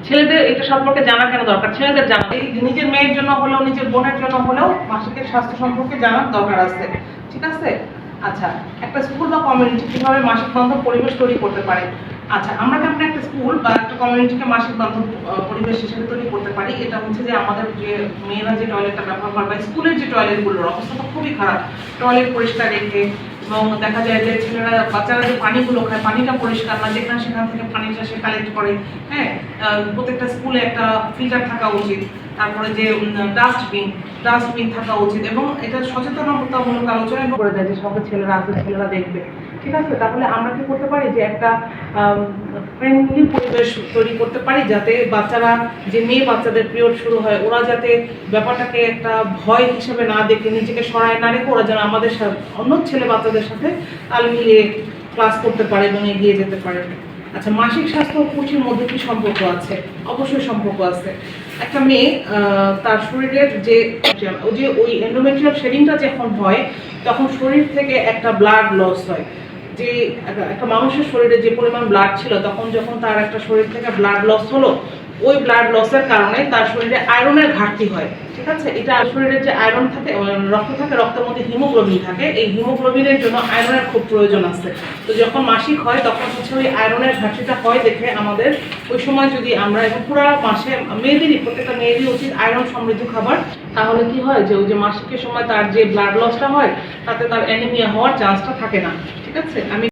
ছেলেদের এটা সম্পর্কে জানা কেন দরকার? ছেলেদের জানা, এই নিজের মেয়ের জন্য হলেও নিজের বোনের জন্য হলেও মাসিকের স্বাস্থ্য সম্পর্কে জানার দরকার আছে। ঠিক আছে? আচ্ছা, একটা স্কুল বা কমিউনিটি কিভাবে মাসিক বান্ধব পরিবেশ তৈরি করতে পারে? আচ্ছা, আমরা কেমন একটা স্কুল বা একটা কমিউনিটিকে মাসিক বান্ধব পরিবেশ হিসেবে তৈরি করতে পারি? এটা হচ্ছে যে আমাদের যে মেয়েরা যে টয়লেটটা ব্যবহার করে বা স্কুলের যে টয়লেটগুলোর অবস্থা তো খুবই খারাপ। টয়লেট পরিষ্কার রেখে, এবং দেখা যায় যে ছেলেরা বাচ্চারা যে পানিগুলো খায় পানিটা পরিষ্কার না, যেখানে সেখান থেকে পানিটা সে কালেক্ট করে। হ্যাঁ, প্রত্যেকটা স্কুলে একটা ফিল্টার থাকা উচিত। তারপরে যে ডাস্টবিন থাকা উচিত, এবং এটা সচেতনতামূলক আলোচনা করে দেয় যে সকল ছেলেরা আছে, ছেলেরা দেখবে। ঠিক আছে, তাহলে আমরা কি করতে পারি যে একটা ফ্রেন্ডলি পরিবেশ তৈরি করতে পারি, যাতে বাচ্চারা, যে মেয়ে বাচ্চাদের পিরিয়ড শুরু হয়, ওরা যাতে ব্যাপারটাকে একটা ভয় হিসেবে না দেখে, নিজেকে সরায় না রেখে ওরা যেন আমাদের সাথে, অন্য ছেলে বাচ্চাদের সাথে তাল মিলিয়ে ক্লাস করতে পারে এবং এগিয়ে যেতে পারে। আচ্ছা, মাসিক স্বাস্থ্য ও পুষ্টির মধ্যে কি সম্পর্ক আছে? অবশ্যই সম্পর্ক আছে। একটা মেয়ে তার শরীরের যে ওই এন্ডোমেট্রিয়াল শেডিংটা যখন হয়, তখন শরীর থেকে একটা ব্লাড লস হয়। যে একটা মানুষের শরীরে যে পরিমাণ ব্লাড ছিল, তখন যখন তার একটা শরীর থেকে ব্লাড লস হলো, ওই ব্লাড লসের কারণে তার শরীরে আয়রনের ঘাটতি হয়। ঠিক আছে, এটা শরীরের যে আয়রন থাকে, রক্ত থাকে, রক্তের মধ্যে হিমোগ্লোবিন থাকে, এই হিমোগ্লোবিনের জন্য আয়রনের খুব প্রয়োজন আছে। তো যখন মাসিক হয় তখন হচ্ছে ওই আয়রনের ঘাটতিটা হয় দেখে আমাদের ওই সময় যদি আমরা, এবং পুরো মাসে প্রত্যেকটা মেয়েরই উচিত আয়রন সমৃদ্ধ খাবার। তাহলে কি হয় যে ওই যে মাসিকের সময় তার যে ব্লাড লসটা হয়, তাতে তার অ্যানিমিয়া হওয়ার চান্সটা থাকে না। ঠিক আছে, আমি